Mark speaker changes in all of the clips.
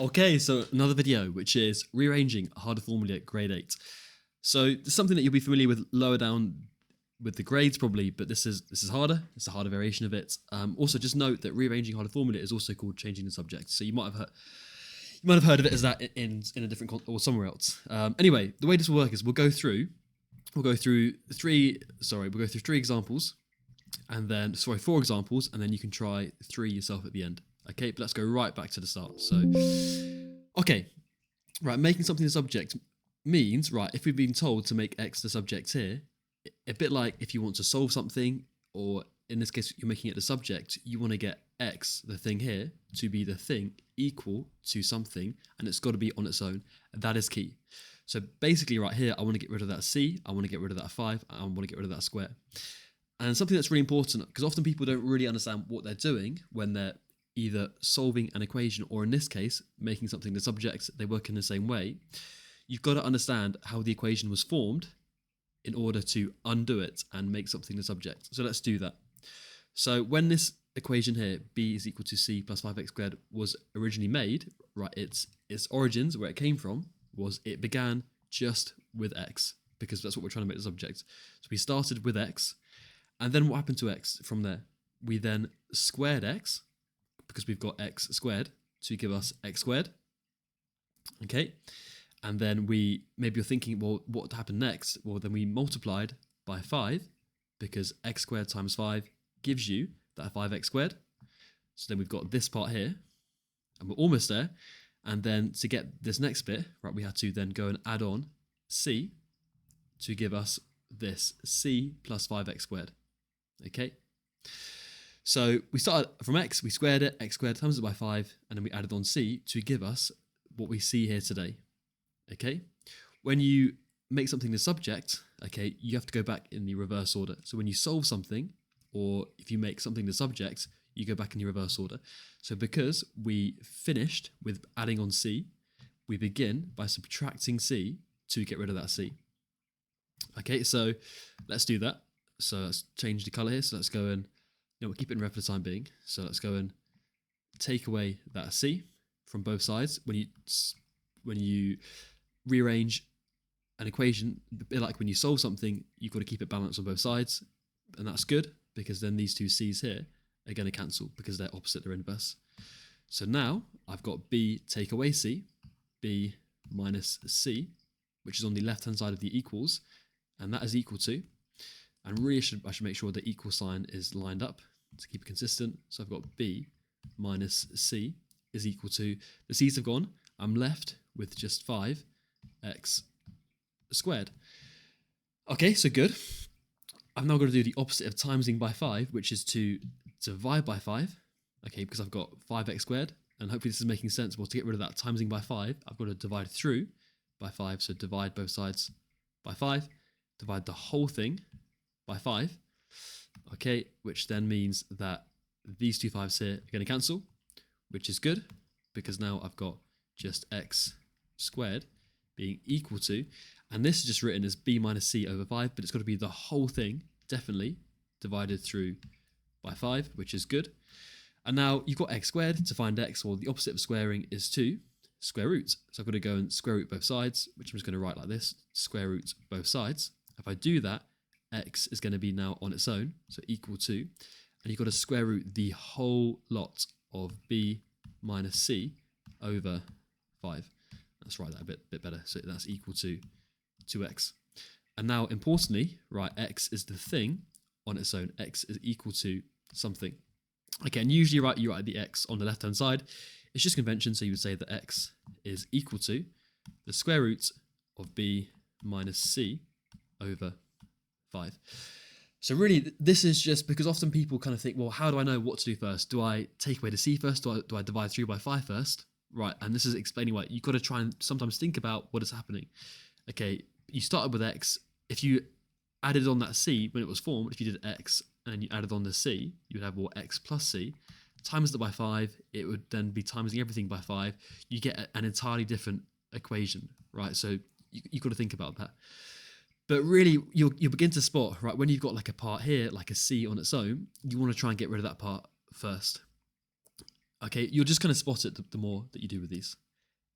Speaker 1: Okay, so another video, which is Rearranging Harder Formula Grade 8. So it's something that you'll be familiar with lower down with the grades probably, but this is harder. It's a harder variation of it. Also, just note that Rearranging Harder Formula is also called Changing the Subject. So you might have heard of it as that in a different or somewhere else. Anyway, the way this will work is we'll go through three examples, and then four examples, and then you can try three yourself at the end. Okay, but let's go right back to the start. So, okay, right, making something the subject means, right, if we've been told to make X the subject here, a bit like if you want to solve something, or in this case, you're making it the subject, you want to get X, the thing here, to be the thing equal to something, and it's got to be on its own. That is key. So basically right here, I want to get rid of that C, I want to get rid of that 5, I want to get rid of that square. And something that's really important, because often people don't really understand what they're doing when they're either solving an equation, or in this case, making something the subject. They work in the same way. You've got to understand how the equation was formed in order to undo it and make something the subject. So let's do that. So when this equation here, b is equal to c plus 5x squared, was originally made, right, its origins, where it came from, was it began just with x, because that's what we're trying to make the subject. So we started with x, and then what happened to x from there? We then squared x, because we've got x squared to give us x squared. Okay, and then maybe you're thinking, well, what happened next? Well, then we multiplied by 5, because x squared times 5 gives you that 5x squared. So then we've got this part here, and we're almost there. And then to get this next bit, right, we had to then go and add on c to give us this c plus 5x squared. Okay, so we started from x, we squared it, x squared times it by 5, and then we added on c to give us what we see here today. Okay, when you make something the subject, okay, you have to go back in the reverse order. So when you solve something, or if you make something the subject, you go back in the reverse order. So because we finished with adding on c, we begin by subtracting c to get rid of that c. Okay, so let's do that. So let's change the color here. So let's go and, we'll keep it in red for the time being. So let's go and take away that c from both sides. When you rearrange an equation, a bit like when you solve something, you've got to keep it balanced on both sides, and that's good, because then these two c's here are going to cancel because they're opposite, they're inverse. So now I've got b take away c, b minus c, which is on the left hand side of the equals, and that is equal to, and really I should make sure the equal sign is lined up to keep it consistent. So I've got b minus c is equal to, the c's have gone, I'm left with just 5x squared. Okay, so good. I'm now going to do the opposite of timesing by 5, which is to divide by 5, okay, because I've got 5x squared, and hopefully this is making sense. Well, to get rid of that timesing by 5, I've got to divide through by 5, so divide both sides by 5, divide the whole thing by 5, okay, which then means that these two 5s here are going to cancel, which is good, because now I've got just x squared being equal to, and this is just written as b minus c over 5, but it's got to be the whole thing, definitely, divided through by 5, which is good. And now you've got x squared. To find x, or the opposite of squaring is to square root. So I've got to go and square root both sides, which I'm just going to write like this, square root both sides. If I do that, x is going to be now on its own, so equal to, and you've got to square root the whole lot of b minus c over 5. Let's write that a bit better. So that's equal to 2x. And now, importantly, right, x is the thing on its own. X is equal to something. Okay, and usually you write the x on the left-hand side. It's just convention, so you would say that x is equal to the square root of b minus c over 5. So really, this is just because often people kind of think, well, how do I know what to do first? Do I take away the c first? Do I divide through by 5 first? Right, and this is explaining why you've got to try and sometimes think about what is happening. Okay, you started with x. If you added on that c when it was formed, if you did x and you added on the c, you would have, well, x plus c, times it by 5, it would then be timesing everything by 5. You get an entirely different equation, right? So you've got to think about that. But really, you'll begin to spot, right, when you've got like a part here, like a c on its own, you want to try and get rid of that part first. Okay, you'll just kind of spot it the more that you do with these.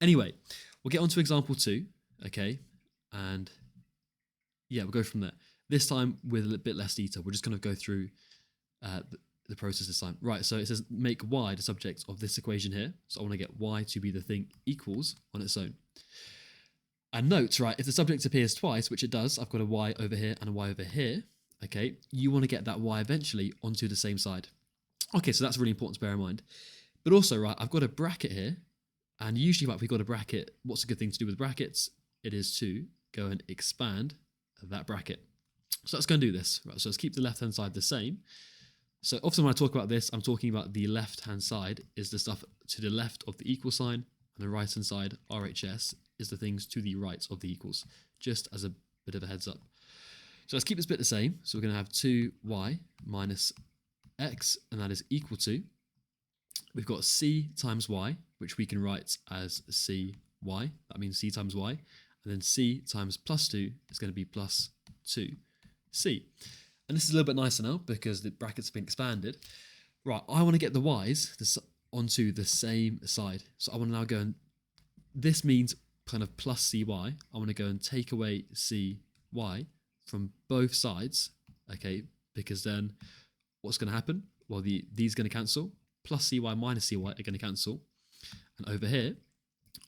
Speaker 1: Anyway, we'll get on to example 2, okay? And yeah, we'll go from there. This time with a bit less detail. We're just going to go through the process this time. Right, so it says make y the subject of this equation here. So I want to get y to be the thing equals on its own. And note, right, if the subject appears twice, which it does, I've got a y over here and a y over here, okay, you want to get that y eventually onto the same side. Okay, so that's really important to bear in mind. But also, right, I've got a bracket here, and usually, right, if we've got a bracket, what's a good thing to do with brackets? It is to go and expand that bracket. So let's go and do this. Right, so let's keep the left-hand side the same. So often when I talk about this, I'm talking about the left-hand side is the stuff to the left of the equal sign, and the right-hand side, RHS, is the things to the right of the equals, just as a bit of a heads up. So let's keep this bit the same. So we're going to have 2y minus x, and that is equal to, we've got c times y, which we can write as cy. That means c times y. And then c times plus 2 is going to be plus 2c. And this is a little bit nicer now because the brackets have been expanded. Right, I want to get the y's onto the same side. So I want to now go and, this means kind of plus cy. I want to go and take away cy from both sides, okay? Because then what's going to happen? Well, these are going to cancel. Plus cy minus cy are going to cancel. And over here,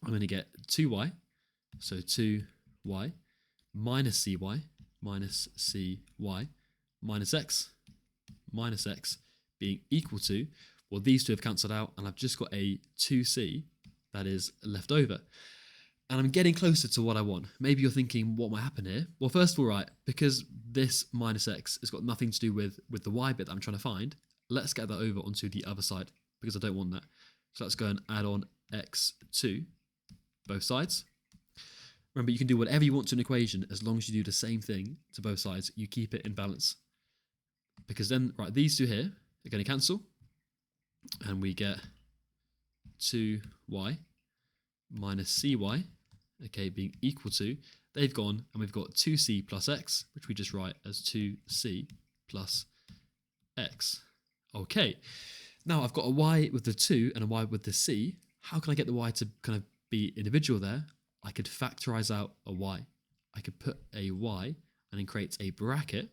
Speaker 1: I'm going to get 2y. So 2y minus cy minus x being equal to, well, these two have cancelled out, and I've just got a 2c that is left over. And I'm getting closer to what I want. Maybe you're thinking, what might happen here? Well, first of all, right, because this minus x has got nothing to do with the y bit that I'm trying to find, let's get that over onto the other side, because I don't want that. So let's go and add on x to both sides. Remember, you can do whatever you want to an equation as long as you do the same thing to both sides. You keep it in balance. Because then, right, these two here are going to cancel. And we get 2y minus cy, okay, being equal to, they've gone, and we've got 2c plus x, which we just write as 2c plus x. Okay, now I've got a y with the 2 and a y with the c. How can I get the y to kind of be individual there? I could factorize out a y. I could put a y and then create a bracket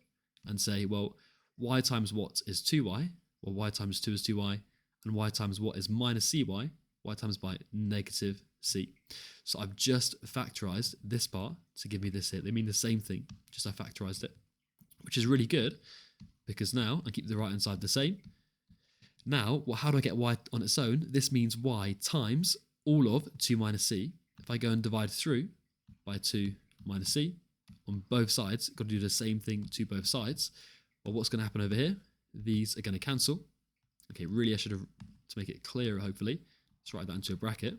Speaker 1: and say, well, y times what is 2y? Well, y times 2 is 2y, and y times what is minus cy? Y times by negative c. So I've just factorized this part to give me this here. They mean the same thing, just I factorized it, which is really good because now I keep the right hand side the same. Now, well, how do I get y on its own? This means y times all of 2 minus c. If I go and divide through by 2 minus c on both sides, got to do the same thing to both sides. Well, what's going to happen over here? These are going to cancel. Okay, really I should have, to make it clearer hopefully, let's write that into a bracket.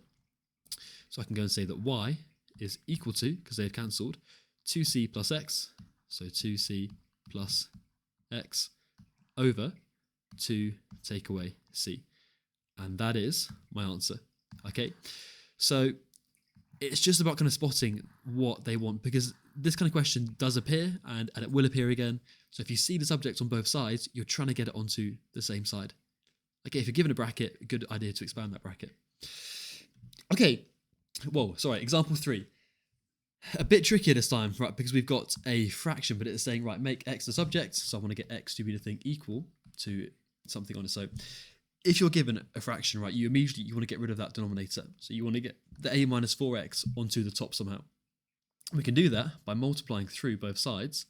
Speaker 1: So I can go and say that y is equal to, because they've cancelled, 2c plus x, so 2c plus x over 2 take away c. And that is my answer. Okay, so it's just about kind of spotting what they want, because this kind of question does appear and it will appear again. So if you see the subject on both sides, you're trying to get it onto the same side. Okay, if you're given a bracket, a good idea to expand that bracket. Okay, example 3. A bit trickier this time, right, because we've got a fraction, but it's saying, right, make x the subject. So I want to get x to be the thing equal to something on its own. If you're given a fraction, right, you want to get rid of that denominator. So you want to get the a minus 4x onto the top somehow. We can do that by multiplying through both sides.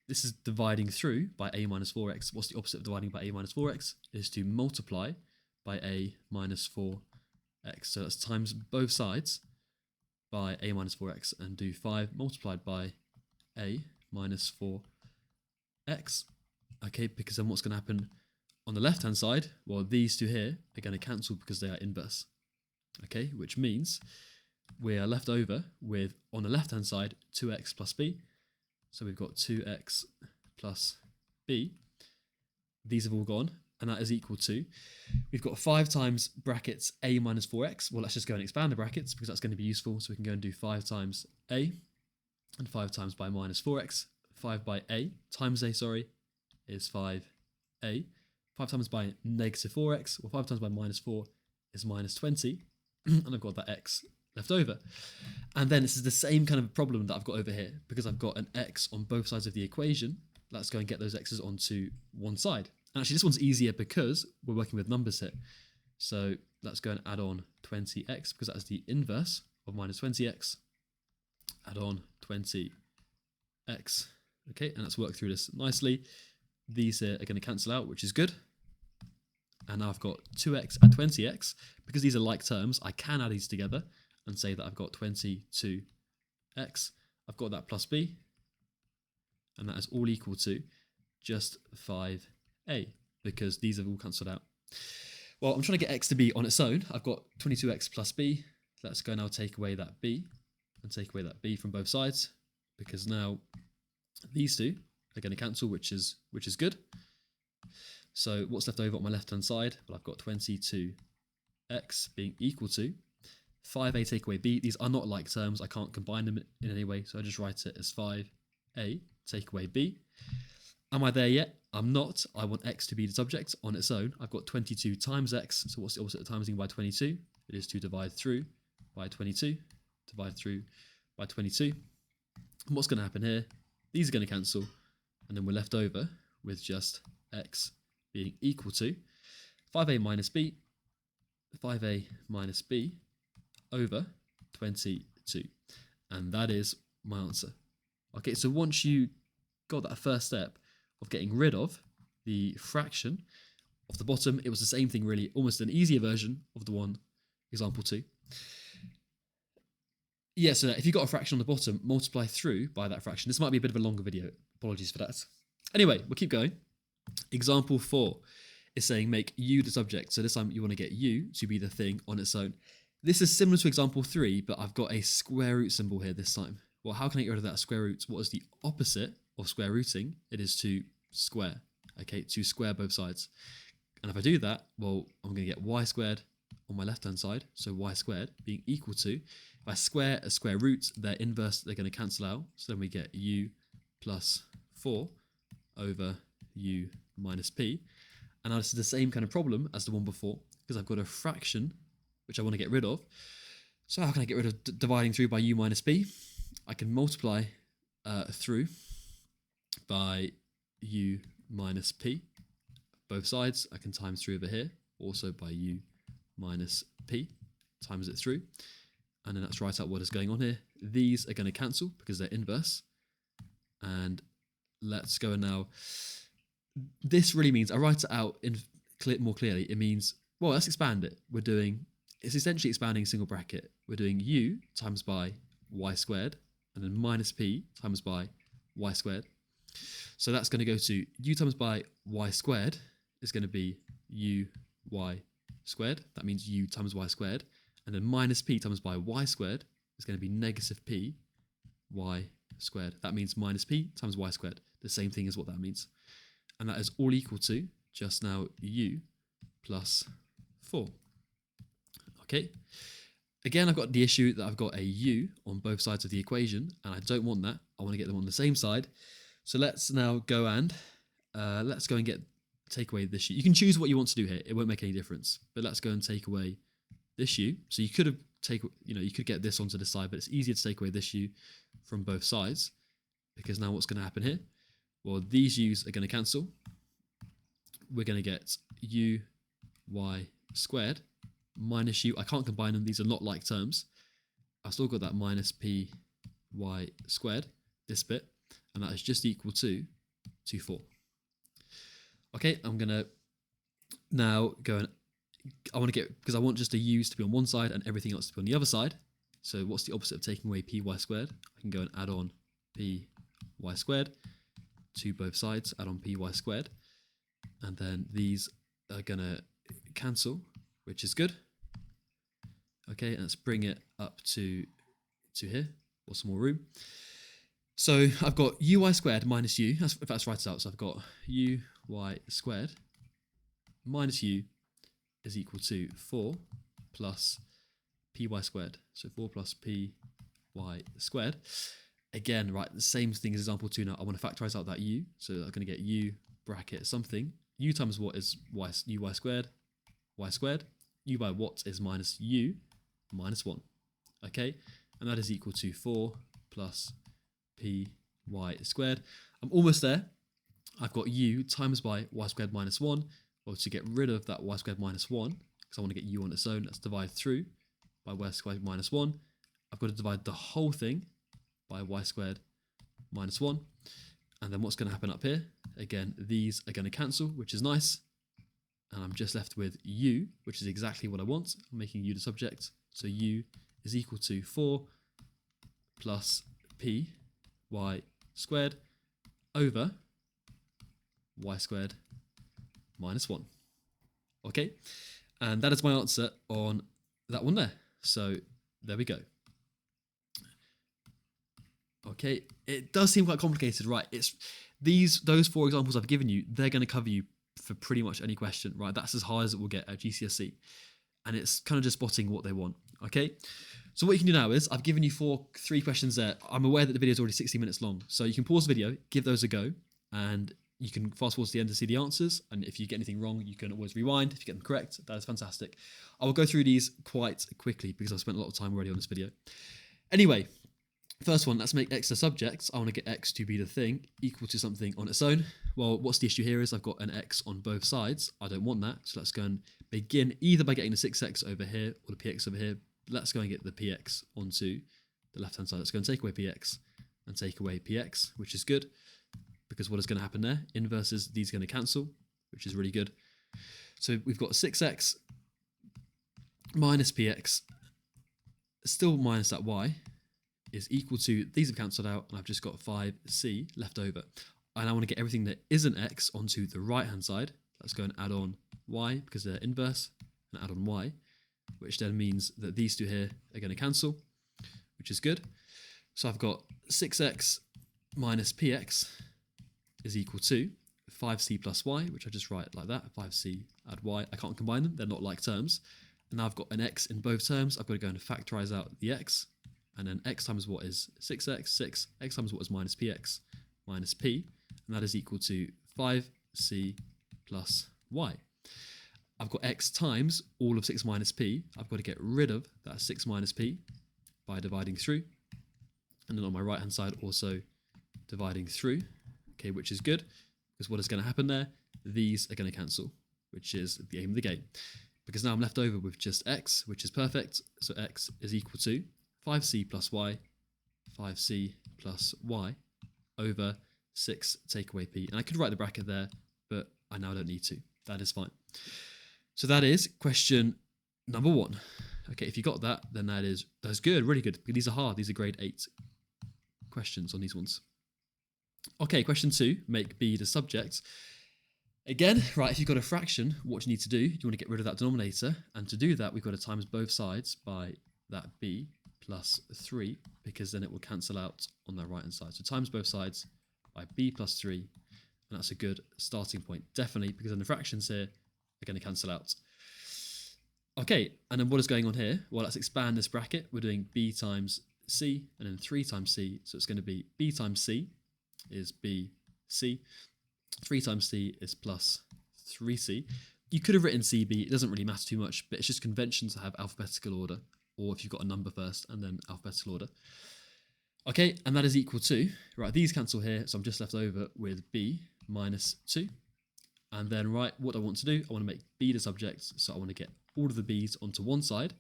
Speaker 1: This is dividing through by a minus 4x. What's the opposite of dividing by a minus 4x? It is to multiply by a minus 4x. So that's times both sides by a minus 4x and do 5 multiplied by a minus 4x. Okay, because then what's going to happen on the left-hand side? Well, these two here are going to cancel because they are inverse. Okay, which means we are left over with, on the left-hand side, 2x plus b. So we've got 2x plus b. These have all gone, and that is equal to, we've got 5 times brackets a minus 4x. Well, let's just go and expand the brackets because that's going to be useful. So we can go and do 5 times a and 5 times by minus 4x. 5 by a times a, is 5a. 5 times by negative 4x, well, 5 times by minus 4 is minus 20. And I've got that x left over. And then this is the same kind of problem that I've got over here, because I've got an x on both sides of the equation. Let's go and get those x's onto one side. And actually this one's easier because we're working with numbers here. So let's go and add on 20x, because that's the inverse of minus 20x. Add on 20x. Okay, and let's work through this nicely. These here are going to cancel out, which is good. And now I've got 2x and 20x. Because these are like terms, I can add these together and say that I've got 22x. I've got that plus b. And that is all equal to just 5a, because these have all cancelled out. Well, I'm trying to get x to be on its own. I've got 22x plus b. Let's go now take away that b and take away that b from both sides, because now these two are going to cancel, which is good. So what's left over on my left-hand side? Well, I've got 22x being equal to 5a take away b. These are not like terms. I can't combine them in any way, so I just write it as 5a take away b. Am I there yet? I'm not. I want x to be the subject on its own. I've got 22 times x. So what's the opposite of timesing by 22? It is to divide through by 22. Divide through by 22. And what's going to happen here? These are going to cancel. And then we're left over with just x being equal to 5a minus b. 5a minus b over 22. And that is my answer. Okay, so once you got that first step of getting rid of the fraction off the bottom, it was the same thing really, almost an easier version of the one, example 2. Yeah, so if you've got a fraction on the bottom, multiply through by that fraction. This might be a bit of a longer video, apologies for that. Anyway, we'll keep going. Example 4 is saying make u the subject. So this time you want to get u to be the thing on its own. This is similar to example 3, but I've got a square root symbol here this time. Well, how can I get rid of that square root? What is the opposite of square rooting? It is to square, okay, to square both sides. And if I do that, well, I'm going to get y squared on my left-hand side, so y squared being equal to, if I square a square root, their inverse, they're going to cancel out, so then we get u plus 4 over u minus p. And now this is the same kind of problem as the one before, because I've got a fraction which I want to get rid of. So how can I get rid of dividing through by u minus p? I can multiply through by u minus p. Both sides, I can times through over here, also by u minus p, times it through. And then let's write out what is going on here. These are going to cancel because they're inverse. And let's go now. This really means, I write it out in more clearly. It means, well, let's expand it. It's essentially expanding single bracket. We're doing u times by y squared, and then minus p times by y squared. So that's going to go to u times by y squared is going to be u y squared. That means u times y squared. And then minus p times by y squared is going to be negative p y squared. That means minus p times y squared. The same thing is what that means. And that is all equal to just now u plus 4. Okay. Again, I've got the issue that I've got a u on both sides of the equation, and I don't want that. I want to get them on the same side. So let's now go and take away this u. You can choose what you want to do here. It won't make any difference. But let's go and take away this u. So you could get this onto the side, but it's easier to take away this u from both sides, because now what's going to happen here? Well, these u's are going to cancel. We're going to get u y squared minus u. I can't combine them. These are not like terms. I've still got that minus p y squared, this bit, and that is just equal to 4. Okay, I'm going to now go and because I want just a u's to be on one side and everything else to be on the other side. So what's the opposite of taking away py squared? I can go and add on py squared to both sides, add on py squared, and then these are going to cancel, which is good. Okay, and let's bring it up to here, or some more room. So I've got uy squared minus u, if that's right out, so I've got uy squared minus u is equal to 4 plus py squared. So 4 plus py squared. Again, right, the same thing as example 2 now. I want to factorize out that u, so I'm going to get u bracket something. U times what is uy squared, y squared. U by what is minus u minus 1. okay? And that is equal to 4 plus py squared. I'm almost there. I've got u times by y squared minus 1. Well, to get rid of that y squared minus 1, because I want to get u on its own, let's divide through by y squared minus 1. I've got to divide the whole thing by y squared minus 1. And then what's going to happen up here? Again, these are going to cancel, which is nice. And I'm just left with u, which is exactly what I want. I'm making u the subject. So u is equal to 4 plus py squared over y squared minus 1. Okay, and that is my answer on that one there. So there we go. Okay, it does seem quite complicated, right? It's those 4 examples I've given you, they're going to cover you for pretty much any question, right? That's as hard as it will get at GCSE. And it's kind of just spotting what they want, okay? So what you can do now is, I've given you 3 questions there. I'm aware that the video is already 60 minutes long, so you can pause the video, give those a go, and you can fast forward to the end to see the answers. And if you get anything wrong, you can always rewind. If you get them correct, that is fantastic. I will go through these quite quickly because I've spent a lot of time already on this video. Anyway, first one, let's make x the subject. I want to get x to be the thing equal to something on its own. Well, what's the issue here is I've got an x on both sides. I don't want that. So let's go and begin either by getting the 6x over here or the px over here. Let's go and get the px onto the left-hand side. Let's go and take away px and take away px, which is good because what is going to happen there? Inverses, these are going to cancel, which is really good. So we've got 6x minus px, still minus that y, is equal to, these have cancelled out, and I've just got 5c left over. And I want to get everything that isn't x onto the right-hand side. Let's go and add on y, because they're inverse, and add on y, which then means that these two here are going to cancel, which is good. So I've got 6x minus px is equal to 5c plus y, which I just write like that, 5c add y. I can't combine them, they're not like terms. And now I've got an x in both terms. I've got to go and factorize out the x, and then x times what is 6x, 6, x times what is minus px, minus p, and that is equal to 5c plus y. I've got x times all of 6 minus p. I've got to get rid of that 6 minus p by dividing through. And then on my right-hand side, also dividing through, okay, which is good, because what is going to happen there? These are going to cancel, which is the aim of the game. Because now I'm left over with just x, which is perfect. So x is equal to 5c plus y, 5c plus y over 6 take away p. And I could write the bracket there, but I now don't need to. That is fine. So that is question number 1. Okay, if you got that, then that's good, really good. These are hard. These are grade 8 questions on these ones. Okay, question 2, make b the subject. Again, right, if you've got a fraction, what you need to do, you want to get rid of that denominator. And to do that, we've got to times both sides by that b plus 3, because then it will cancel out on that right-hand side. So times both sides by b plus 3, and that's a good starting point, definitely, because then the fractions here are going to cancel out. Okay, and then what is going on here? Well, let's expand this bracket. We're doing b times c, and then 3 times c, so it's going to be b times c is bc, 3 times c is plus 3c. You could have written cb, it doesn't really matter too much, but it's just convention to have alphabetical order, or if you've got a number first and then alphabetical order. Okay, and that is equal to, right, these cancel here, so I'm just left over with b minus 2. And then, right, what I want to do, I want to make b the subject, so I want to get all of the b's onto one side.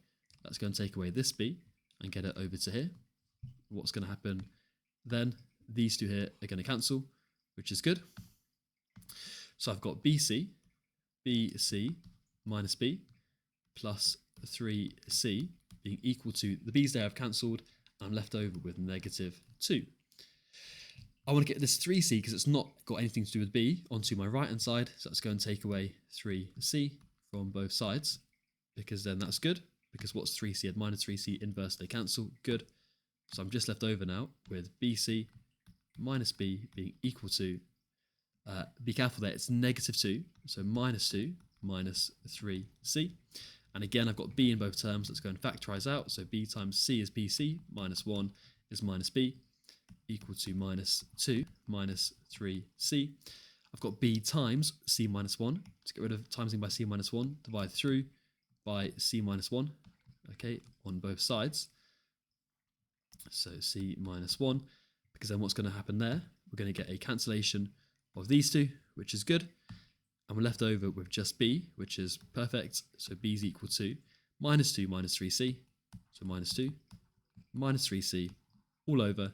Speaker 1: Let's go and take away this b and get it over to here. What's going to happen then? These two here are going to cancel, which is good. So I've got bc minus b plus 3c being equal to, the b's there have cancelled, and I'm left over with negative 2. I want to get this 3c, because it's not got anything to do with b, onto my right-hand side. So let's go and take away 3c from both sides, because then that's good, because what's 3c and minus 3c inverse, they cancel, good. So I'm just left over now with bc minus b being equal to, be careful there, it's negative 2, so minus 2 minus 3c. And again, I've got b in both terms. Let's go and factorize out. So b times c is bc, minus 1 is minus b, equal to minus 2 minus 3c. I've got b times c minus 1. To get rid of timesing by c minus 1, divide through by c minus 1, okay, on both sides. So c minus 1, because then what's going to happen there, we're going to get a cancellation of these two, which is good. And we're left over with just b, which is perfect. So b is equal to minus 2 minus 3c. So minus 2 minus 3c all over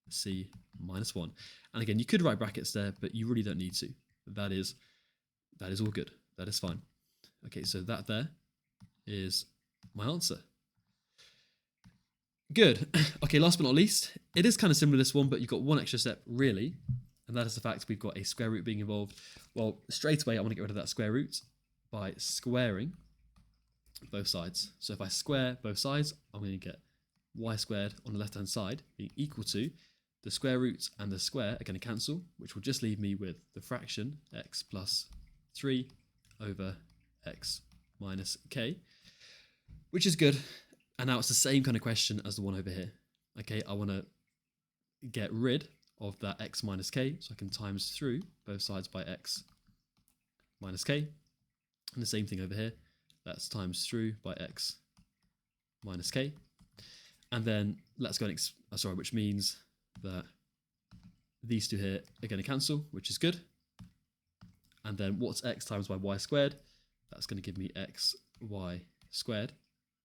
Speaker 1: c minus 1. And again, you could write brackets there, but you really don't need to. That is all good. That is fine. Okay, so that there is my answer. Good. Okay, last but not least, it is kind of similar to this one, but you've got one extra step really, and that is the fact we've got a square root being involved. Well, straight away, I want to get rid of that square root by squaring both sides. So if I square both sides, I'm going to get y squared on the left-hand side being equal to the square root and the square are going to cancel, which will just leave me with the fraction x plus 3 over x minus k, which is good. And now it's the same kind of question as the one over here. Okay, I want to get rid of that x minus k, so I can times through both sides by x minus k. And the same thing over here, that's times through by x minus k. And then let's go and, which means that these two here are going to cancel, which is good. And then what's x times by y squared? That's going to give me x y squared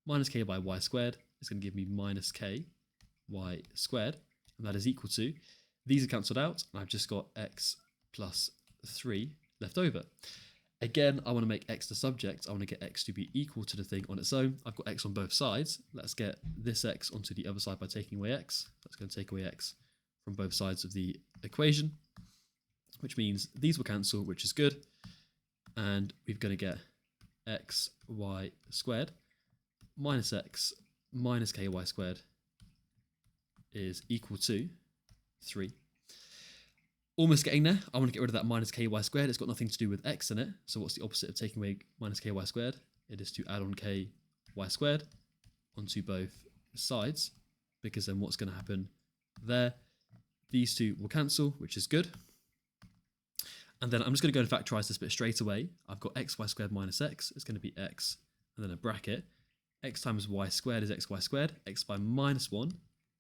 Speaker 1: minus k by y squared is going to give me minus k y squared. And that is equal to, these are cancelled out, and I've just got x plus 3 left over. Again, I want to make x the subject. I want to get x to be equal to the thing on its own. I've got x on both sides. Let's get this x onto the other side by taking away x. That's going to take away x from both sides of the equation, which means these will cancel, which is good. And we're going to get x y squared minus x minus ky squared is equal to 3. Almost getting there. I want to get rid of that minus ky squared. It's got nothing to do with x in it. So what's the opposite of taking away minus ky squared? It is to add on ky squared onto both sides, because then what's going to happen there? These two will cancel, which is good. And then I'm just going to go and factorize this bit straight away. I've got xy squared minus x. It's going to be x, and then a bracket. X times y squared is xy squared. X by minus 1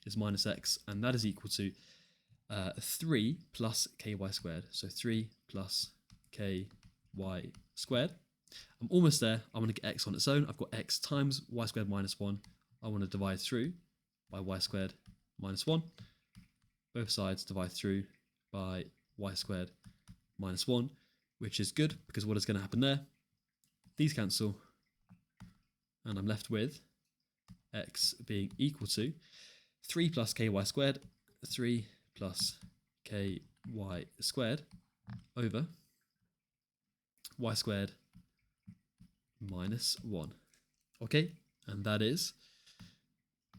Speaker 1: is minus x, and that is equal to 3 plus ky squared. So 3 plus ky squared. I'm almost there. I want to get x on its own. I've got x times y squared minus 1. I want to divide through by y squared minus 1. Both sides divide through by y squared minus 1, which is good, because what is going to happen there? These cancel, and I'm left with x being equal to 3 plus ky squared, 3 plus ky squared over y squared minus 1. Okay, and that is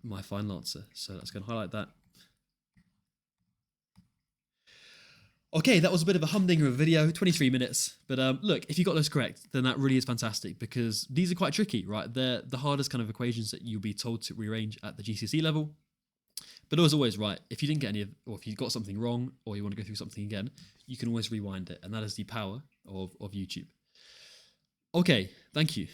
Speaker 1: my final answer. So let's go and highlight that. Okay, that was a bit of a humdinger of a video, 23 minutes. But look, if you got those correct, then that really is fantastic, because these are quite tricky, right? They're the hardest kind of equations that you'll be told to rearrange at the GCSE level. But as always, right, if you didn't get any of, or if you got something wrong, or you want to go through something again, you can always rewind it. And that is the power of YouTube. Okay, thank you.